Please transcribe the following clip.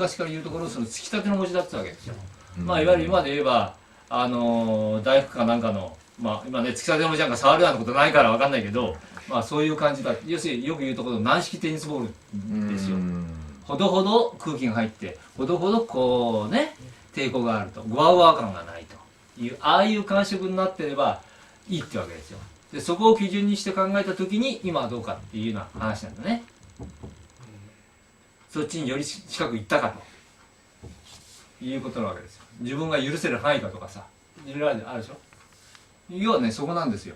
昔から言うところそのつきたての文字だったわけですよ。まあいわゆる今で言えば大福かなんかのまあ今ねつきたての文字なんか触るようなことないからわかんないけど、まあそういう感じだ。要するによく言うところの軟式テニスボールですよ。ほどほど空気が入ってほどほどこうね抵抗があると、ゴワゴワ感がないというああいう感触になってればいいってわけですよ。でそこを基準にして考えた時に今はどうかっていうような話なんだね。そっちにより近く行ったかということなわけですよ。自分が許せる範囲かとかさ、いろいろあるでしょ。要はねそこなんですよ。